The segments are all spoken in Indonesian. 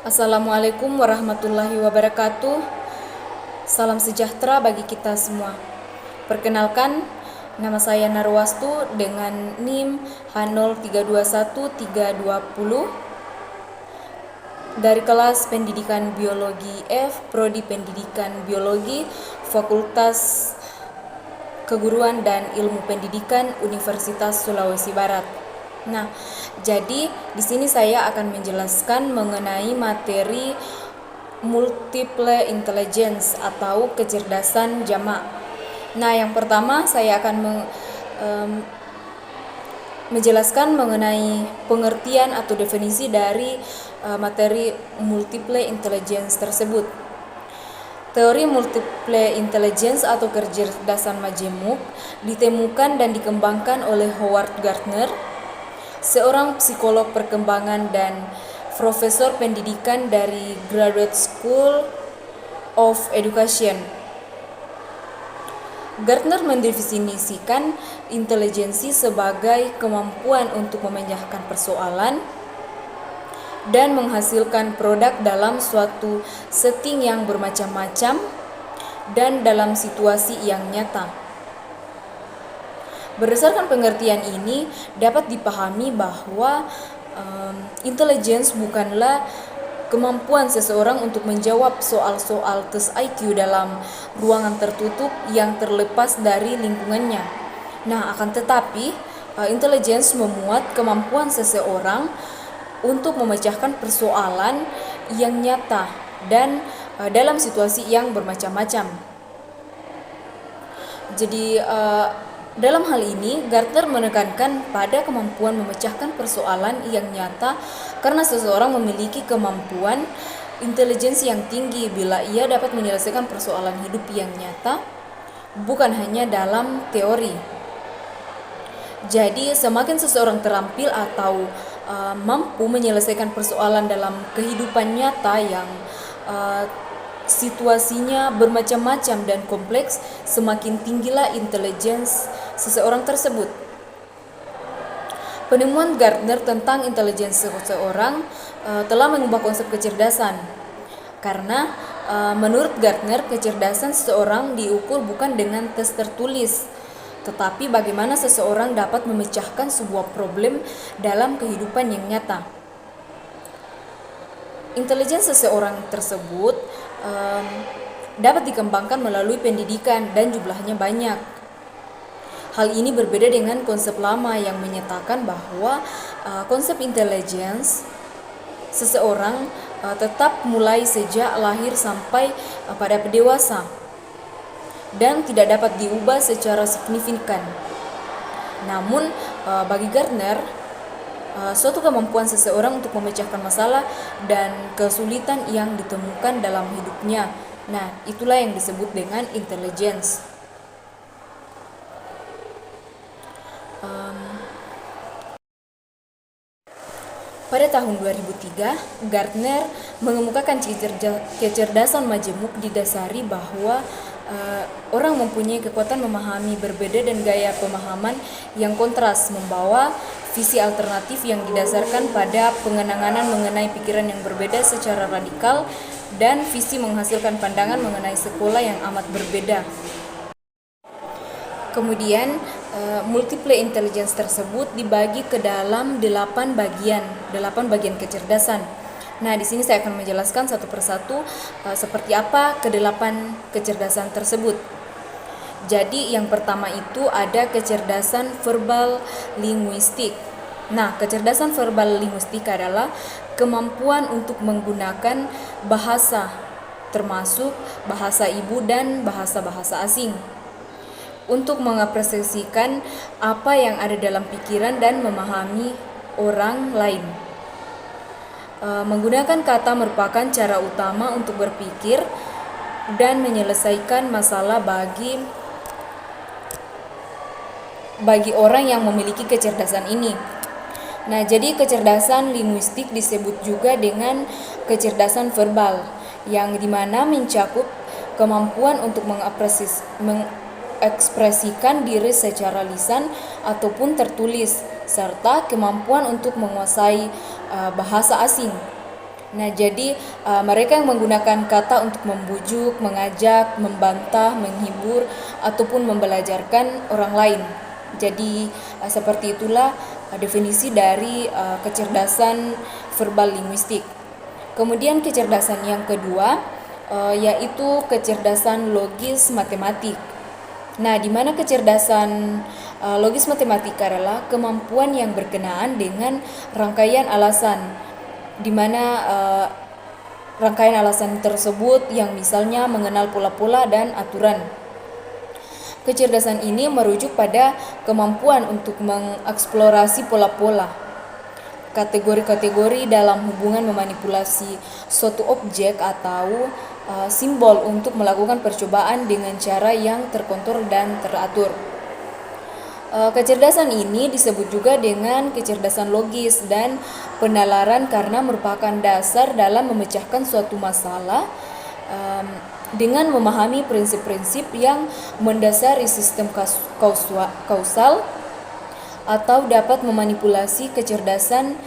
Assalamualaikum warahmatullahi wabarakatuh. Salam sejahtera bagi kita semua. Perkenalkan, nama saya Narwastu dengan NIM H0321320 dari kelas Pendidikan Biologi F, Prodi Pendidikan Biologi, Fakultas Keguruan dan Ilmu Pendidikan Universitas Sulawesi Barat. Nah, jadi di sini saya akan menjelaskan mengenai materi multiple intelligence atau kecerdasan jamak. Nah, yang pertama saya akan menjelaskan mengenai pengertian atau definisi dari materi multiple intelligence tersebut. Teori multiple intelligence atau kecerdasan majemuk ditemukan dan dikembangkan oleh Howard Gardner, seorang psikolog perkembangan dan profesor pendidikan dari Graduate School of Education. Gardner mendefinisikan intelijensi sebagai kemampuan untuk memecahkan persoalan dan menghasilkan produk dalam suatu setting yang bermacam-macam dan dalam situasi yang nyata. Berdasarkan pengertian ini, dapat dipahami bahwa intelligence bukanlah kemampuan seseorang untuk menjawab soal-soal tes IQ dalam ruangan tertutup yang terlepas dari lingkungannya. Nah, akan tetapi, intelligence memuat kemampuan seseorang untuk memecahkan persoalan yang nyata dan dalam situasi yang bermacam-macam. Jadi, dalam hal ini, Gardner menekankan pada kemampuan memecahkan persoalan yang nyata karena seseorang memiliki kemampuan intelijensi yang tinggi bila ia dapat menyelesaikan persoalan hidup yang nyata, bukan hanya dalam teori. Jadi, semakin seseorang terampil atau mampu menyelesaikan persoalan dalam kehidupan nyata yang situasinya bermacam-macam dan kompleks, semakin tinggilah intelijensi seseorang tersebut. Penemuan Gardner tentang intelijensi seseorang telah mengubah konsep kecerdasan. Karena menurut Gardner, kecerdasan seseorang diukur bukan dengan tes tertulis, tetapi bagaimana seseorang dapat memecahkan sebuah problem dalam kehidupan yang nyata. Intelijensi seseorang tersebut dapat dikembangkan melalui pendidikan dan jumlahnya banyak. Hal ini berbeda dengan konsep lama yang menyatakan bahwa konsep intelligence seseorang tetap mulai sejak lahir sampai pada dewasa dan tidak dapat diubah secara signifikan. Namun bagi Gardner, suatu kemampuan seseorang untuk memecahkan masalah dan kesulitan yang ditemukan dalam hidupnya. Nah, itulah yang disebut dengan intelligence. Pada tahun 2003, Gardner mengemukakan kecerdasan majemuk didasari bahwa orang mempunyai kekuatan memahami berbeda dan gaya pemahaman yang kontras, membawa visi alternatif yang didasarkan pada pengenangan mengenai pikiran yang berbeda secara radikal dan visi menghasilkan pandangan mengenai sekolah yang amat berbeda. Kemudian multiple intelligence tersebut dibagi ke dalam 8 bagian kecerdasan. Nah, di sini saya akan menjelaskan satu persatu seperti apa ke-8 kecerdasan tersebut. Jadi, yang pertama itu ada kecerdasan verbal linguistik. Nah, kecerdasan verbal linguistik adalah kemampuan untuk menggunakan bahasa, termasuk bahasa ibu dan bahasa-bahasa asing, untuk mengapresiasikan apa yang ada dalam pikiran dan memahami orang lain. Menggunakan kata merupakan cara utama untuk berpikir dan menyelesaikan masalah bagi orang yang memiliki kecerdasan ini. Nah, jadi kecerdasan linguistik disebut juga dengan kecerdasan verbal, yang dimana mencakup kemampuan untuk mengekspresikan diri secara lisan ataupun tertulis, serta kemampuan untuk menguasai bahasa asing. Nah, jadi mereka yang menggunakan kata untuk membujuk, mengajak, membantah, menghibur, ataupun membelajarkan orang lain. Jadi seperti itulah definisi dari kecerdasan verbal linguistik. Kemudian kecerdasan yang kedua yaitu kecerdasan logis matematik. Nah, di mana kecerdasan logis matematika adalah kemampuan yang berkenaan dengan rangkaian alasan, di mana rangkaian alasan tersebut yang misalnya mengenal pola-pola dan aturan. Kecerdasan ini merujuk pada kemampuan untuk mengeksplorasi pola-pola, kategori-kategori dalam hubungan memanipulasi suatu objek atau simbol untuk melakukan percobaan dengan cara yang terkontrol dan teratur. Kecerdasan ini disebut juga dengan kecerdasan logis dan penalaran karena merupakan dasar dalam memecahkan suatu masalah dengan memahami prinsip-prinsip yang mendasari sistem kausal atau dapat memanipulasi kecerdasan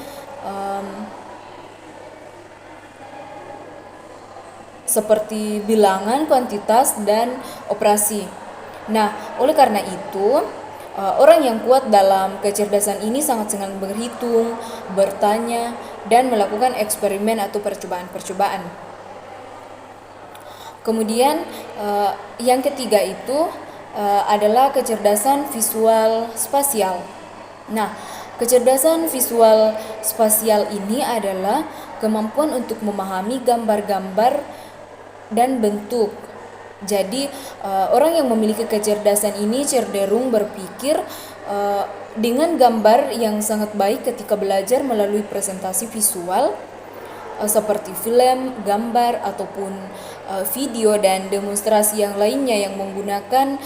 seperti bilangan, kuantitas, dan operasi. Nah, oleh karena itu, orang yang kuat dalam kecerdasan ini sangat-sangat berhitung, bertanya, dan melakukan eksperimen atau percobaan-percobaan. Kemudian yang ketiga itu adalah kecerdasan visual spasial. Nah, kecerdasan visual spasial ini adalah kemampuan untuk memahami gambar-gambar dan bentuk. Jadi orang yang memiliki kecerdasan ini cenderung berpikir dengan gambar yang sangat baik ketika belajar melalui presentasi visual seperti film, gambar, ataupun video dan demonstrasi yang lainnya yang menggunakan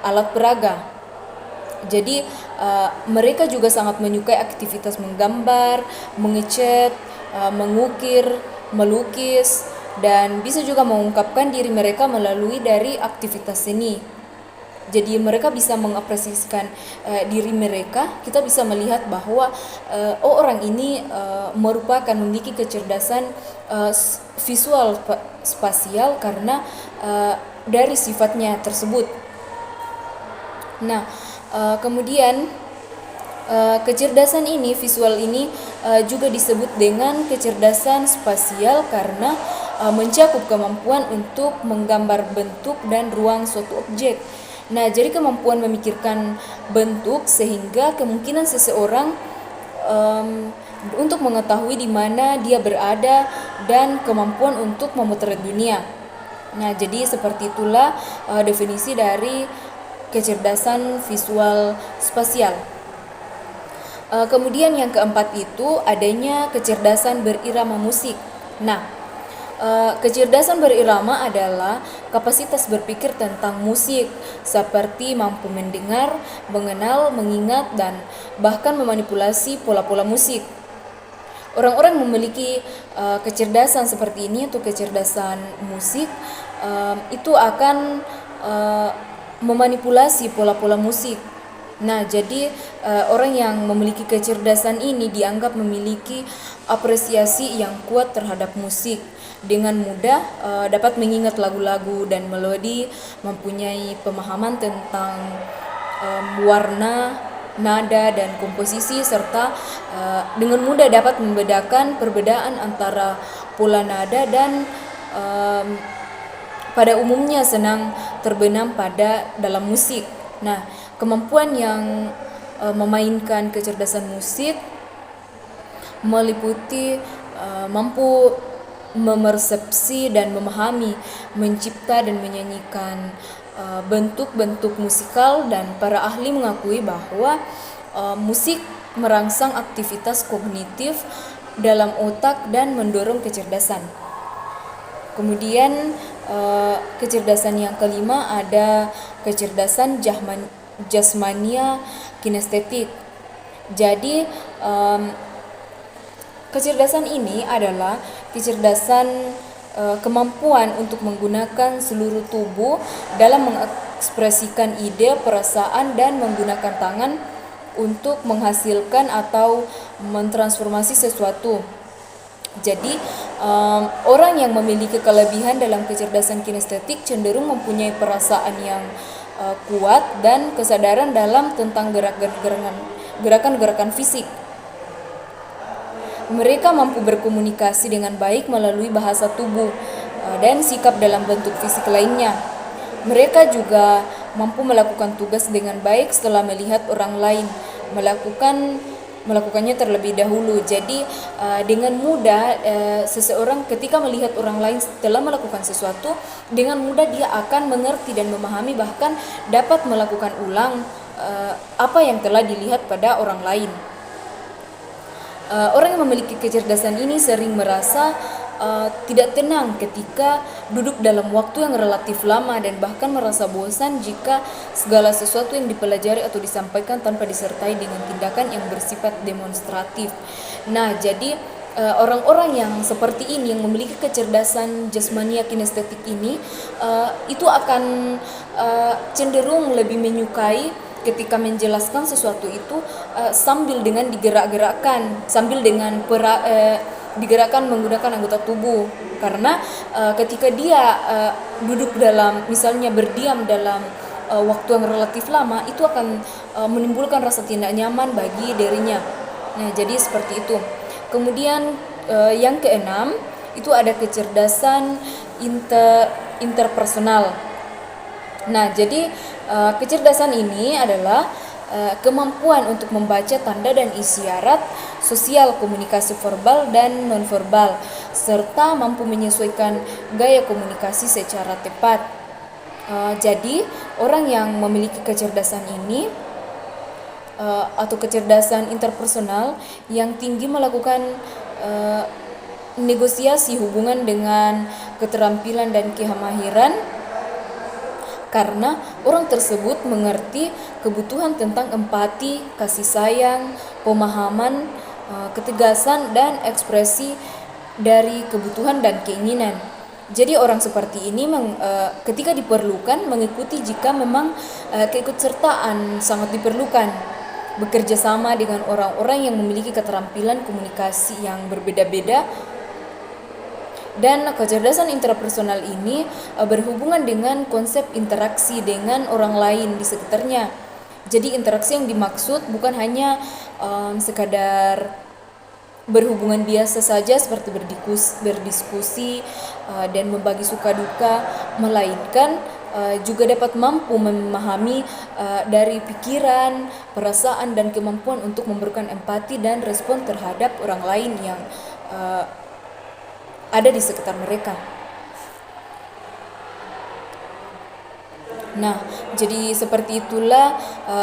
alat peraga. Jadi mereka juga sangat menyukai aktivitas menggambar, mengecat, mengukir, melukis, dan bisa juga mengungkapkan diri mereka melalui dari aktivitas seni. Jadi mereka bisa mengapresiasikan diri mereka. Kita bisa melihat bahwa orang ini merupakan memiliki kecerdasan visual spasial karena dari sifatnya tersebut. Nah, kemudian kecerdasan ini, visual ini juga disebut dengan kecerdasan spasial karena mencakup kemampuan untuk menggambar bentuk dan ruang suatu objek. Nah, jadi kemampuan memikirkan bentuk sehingga kemungkinan seseorang untuk mengetahui di mana dia berada dan kemampuan untuk memotret dunia. Nah, jadi seperti itulah definisi dari kecerdasan visual spasial. Kemudian yang keempat itu adanya kecerdasan berirama musik. Nah, kecerdasan berirama adalah kapasitas berpikir tentang musik, seperti mampu mendengar, mengenal, mengingat, dan bahkan memanipulasi pola-pola musik. Orang-orang memiliki kecerdasan seperti ini atau kecerdasan musik itu akan memanipulasi pola-pola musik. Nah, jadi orang yang memiliki kecerdasan ini dianggap memiliki apresiasi yang kuat terhadap musik. Dengan mudah dapat mengingat lagu-lagu dan melodi, mempunyai pemahaman tentang warna, nada, dan komposisi, serta dengan mudah dapat membedakan perbedaan antara pola nada dan pada umumnya senang terbenam pada dalam musik. Nah, kemampuan yang memainkan kecerdasan musik meliputi mampu memersepsi dan memahami, mencipta dan menyanyikan bentuk-bentuk musikal, dan para ahli mengakui bahwa musik merangsang aktivitas kognitif dalam otak dan mendorong kecerdasan. Kemudian kecerdasan yang kelima ada kecerdasan jasmania kinestetik. Jadi kecerdasan ini adalah kecerdasan kemampuan untuk menggunakan seluruh tubuh dalam mengekspresikan ide, perasaan, dan menggunakan tangan untuk menghasilkan atau mentransformasi sesuatu. Jadi orang yang memiliki kelebihan dalam kecerdasan kinestetik cenderung mempunyai perasaan yang kuat dan kesadaran dalam tentang gerakan-gerakan fisik. Mereka mampu berkomunikasi dengan baik melalui bahasa tubuh dan sikap dalam bentuk fisik lainnya. Mereka juga mampu melakukan tugas dengan baik setelah melihat orang lain melakukannya terlebih dahulu. Jadi dengan mudah seseorang ketika melihat orang lain telah melakukan sesuatu, dengan mudah dia akan mengerti dan memahami, bahkan dapat melakukan ulang apa yang telah dilihat pada orang lain. Orang yang memiliki kecerdasan ini sering merasa tidak tenang ketika duduk dalam waktu yang relatif lama dan bahkan merasa bosan jika segala sesuatu yang dipelajari atau disampaikan tanpa disertai dengan tindakan yang bersifat demonstratif. Nah, jadi orang-orang yang seperti ini, yang memiliki kecerdasan jasmania kinestetik ini, itu akan cenderung lebih menyukai ketika menjelaskan sesuatu itu sambil dengan digerak-gerakkan, sambil dengan digerakkan menggunakan anggota tubuh. Karena ketika dia duduk dalam, misalnya berdiam dalam waktu yang relatif lama, itu akan menimbulkan rasa tidak nyaman bagi dirinya. Nah, jadi seperti itu. Kemudian yang keenam itu ada kecerdasan interpersonal. Nah, jadi kecerdasan ini adalah kemampuan untuk membaca tanda dan isyarat sosial, komunikasi verbal dan nonverbal, serta mampu menyesuaikan gaya komunikasi secara tepat. Jadi orang yang memiliki kecerdasan ini atau kecerdasan interpersonal yang tinggi melakukan negosiasi hubungan dengan keterampilan dan kemahiran, karena orang tersebut mengerti kebutuhan tentang empati, kasih sayang, pemahaman, ketegasan, dan ekspresi dari kebutuhan dan keinginan. Jadi orang seperti ini ketika diperlukan mengikuti jika memang keikutsertaan sangat diperlukan, bekerja sama dengan orang-orang yang memiliki keterampilan komunikasi yang berbeda-beda. Dan kecerdasan interpersonal ini berhubungan dengan konsep interaksi dengan orang lain di sekitarnya. Jadi interaksi yang dimaksud bukan hanya sekadar berhubungan biasa saja seperti berdiskusi dan membagi suka duka, melainkan juga dapat mampu memahami dari pikiran, perasaan, dan kemampuan untuk memberikan empati dan respon terhadap orang lain yang ada di sekitar mereka. Nah, jadi seperti itulah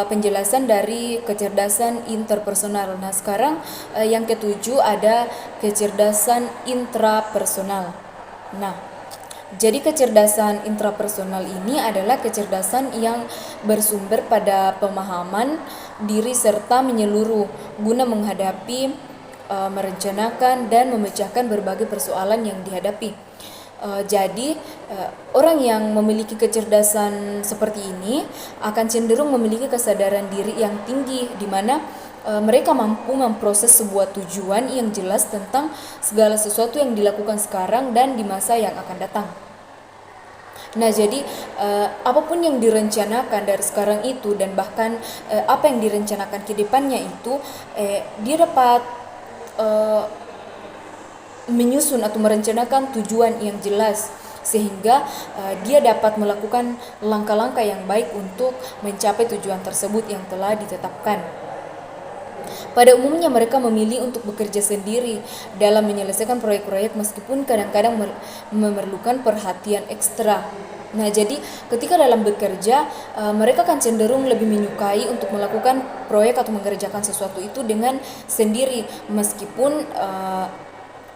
penjelasan dari kecerdasan interpersonal. Nah, sekarang yang ketujuh ada kecerdasan intrapersonal. Nah, jadi kecerdasan intrapersonal ini adalah kecerdasan yang bersumber pada pemahaman diri serta menyeluruh guna menghadapi, merencanakan, dan memecahkan berbagai persoalan yang dihadapi. Jadi orang yang memiliki kecerdasan seperti ini akan cenderung memiliki kesadaran diri yang tinggi, di mana mereka mampu memproses sebuah tujuan yang jelas tentang segala sesuatu yang dilakukan sekarang dan di masa yang akan datang. Nah, jadi apapun yang direncanakan dari sekarang itu dan bahkan apa yang direncanakan ke depannya itu, dia dapat menyusun atau merencanakan tujuan yang jelas, sehingga dia dapat melakukan langkah-langkah yang baik untuk mencapai tujuan tersebut yang telah ditetapkan. Pada umumnya mereka memilih untuk bekerja sendiri dalam menyelesaikan proyek-proyek meskipun kadang-kadang memerlukan perhatian ekstra. Nah, jadi ketika dalam bekerja, mereka akan cenderung lebih menyukai untuk melakukan proyek atau mengerjakan sesuatu itu dengan sendiri, meskipun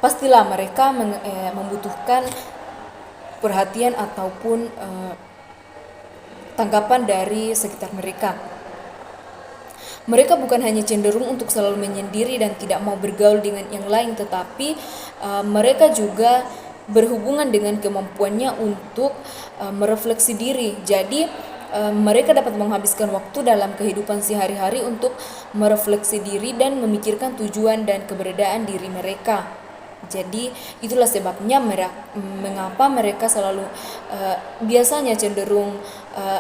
pastilah mereka membutuhkan perhatian ataupun tanggapan dari sekitar mereka. Mereka bukan hanya cenderung untuk selalu menyendiri dan tidak mau bergaul dengan yang lain, tetapi mereka juga berhubungan dengan kemampuannya untuk merefleksi diri. Jadi mereka dapat menghabiskan waktu dalam kehidupan sehari-hari untuk merefleksi diri dan memikirkan tujuan dan keberadaan diri mereka. Jadi itulah sebabnya mengapa mereka selalu biasanya cenderung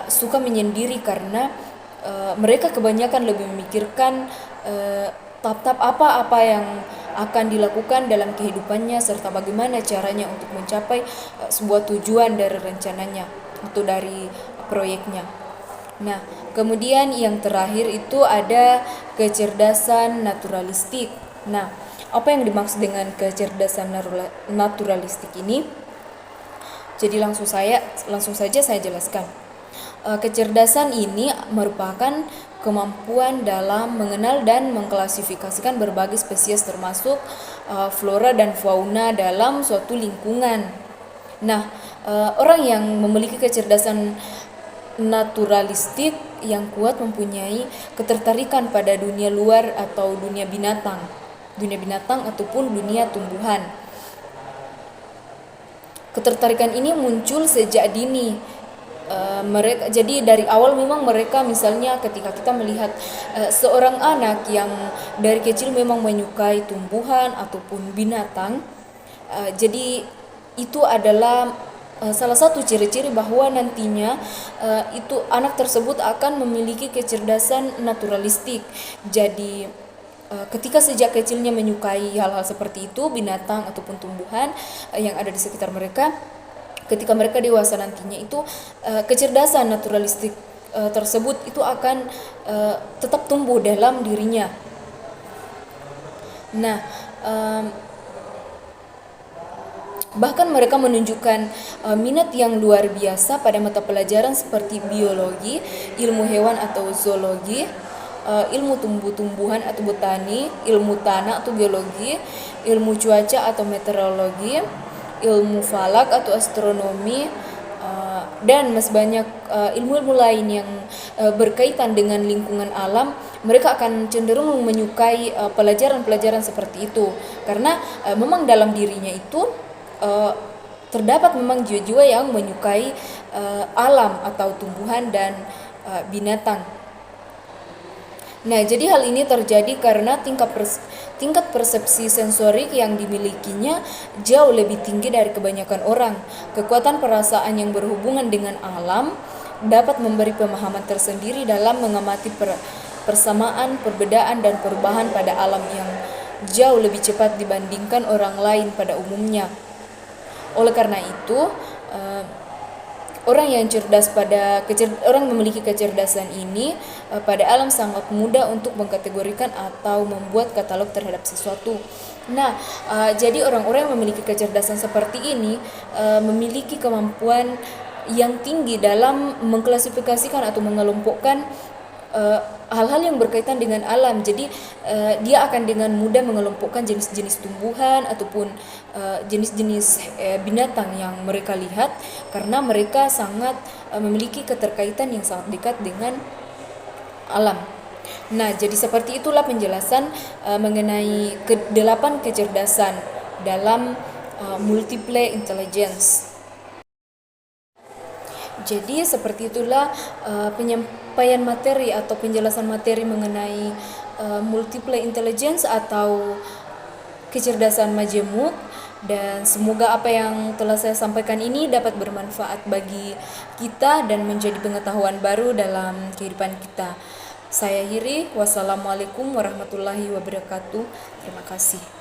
suka menyendiri, karena mereka kebanyakan lebih memikirkan tahap-tahap apa yang akan dilakukan dalam kehidupannya serta bagaimana caranya untuk mencapai sebuah tujuan dari rencananya atau dari proyeknya. Nah, kemudian yang terakhir itu ada kecerdasan naturalistik. Nah, apa yang dimaksud dengan kecerdasan naturalistik ini? Jadi langsung saja saya jelaskan. Kecerdasan ini merupakan kemampuan dalam mengenal dan mengklasifikasikan berbagai spesies termasuk flora dan fauna dalam suatu lingkungan. Nah, orang yang memiliki kecerdasan naturalistik yang kuat mempunyai ketertarikan pada dunia luar atau dunia binatang ataupun dunia tumbuhan. Ketertarikan ini muncul sejak dini. Jadi dari awal memang mereka, misalnya ketika kita melihat seorang anak yang dari kecil memang menyukai tumbuhan ataupun binatang, jadi itu adalah salah satu ciri-ciri bahwa nantinya itu anak tersebut akan memiliki kecerdasan naturalistik. Jadi ketika sejak kecilnya menyukai hal-hal seperti itu, binatang ataupun tumbuhan yang ada di sekitar mereka, ketika mereka dewasa nantinya itu kecerdasan naturalistik tersebut itu akan tetap tumbuh dalam dirinya. Nah, bahkan mereka menunjukkan minat yang luar biasa pada mata pelajaran seperti biologi, ilmu hewan atau zoologi, ilmu tumbuh-tumbuhan atau botani, ilmu tanah atau geologi, ilmu cuaca atau meteorologi, ilmu falak atau astronomi, dan masih banyak ilmu-ilmu lain yang berkaitan dengan lingkungan alam. Mereka akan cenderung menyukai pelajaran-pelajaran seperti itu, karena memang dalam dirinya itu terdapat memang jiwa-jiwa yang menyukai alam atau tumbuhan dan binatang. Nah, jadi hal ini terjadi karena tingkat persepsi sensorik yang dimilikinya jauh lebih tinggi dari kebanyakan orang. Kekuatan perasaan yang berhubungan dengan alam dapat memberi pemahaman tersendiri dalam mengamati persamaan, perbedaan, dan perubahan pada alam yang jauh lebih cepat dibandingkan orang lain pada umumnya. Oleh karena itu, orang yang memiliki kecerdasan ini pada alam sangat mudah untuk mengkategorikan atau membuat katalog terhadap sesuatu. Nah, jadi orang-orang yang memiliki kecerdasan seperti ini memiliki kemampuan yang tinggi dalam mengklasifikasikan atau mengelompokkan hal-hal yang berkaitan dengan alam. Jadi dia akan dengan mudah mengelompokkan jenis-jenis tumbuhan ataupun jenis-jenis binatang yang mereka lihat, karena mereka sangat memiliki keterkaitan yang sangat dekat dengan alam. Nah, jadi seperti itulah penjelasan mengenai 8 kecerdasan dalam multiple intelligence. Jadi seperti itulah penyampaian materi atau penjelasan materi mengenai multiple intelligence atau kecerdasan majemuk, dan semoga apa yang telah saya sampaikan ini dapat bermanfaat bagi kita dan menjadi pengetahuan baru dalam kehidupan kita. Saya akhiri, wassalamualaikum warahmatullahi wabarakatuh. Terima kasih.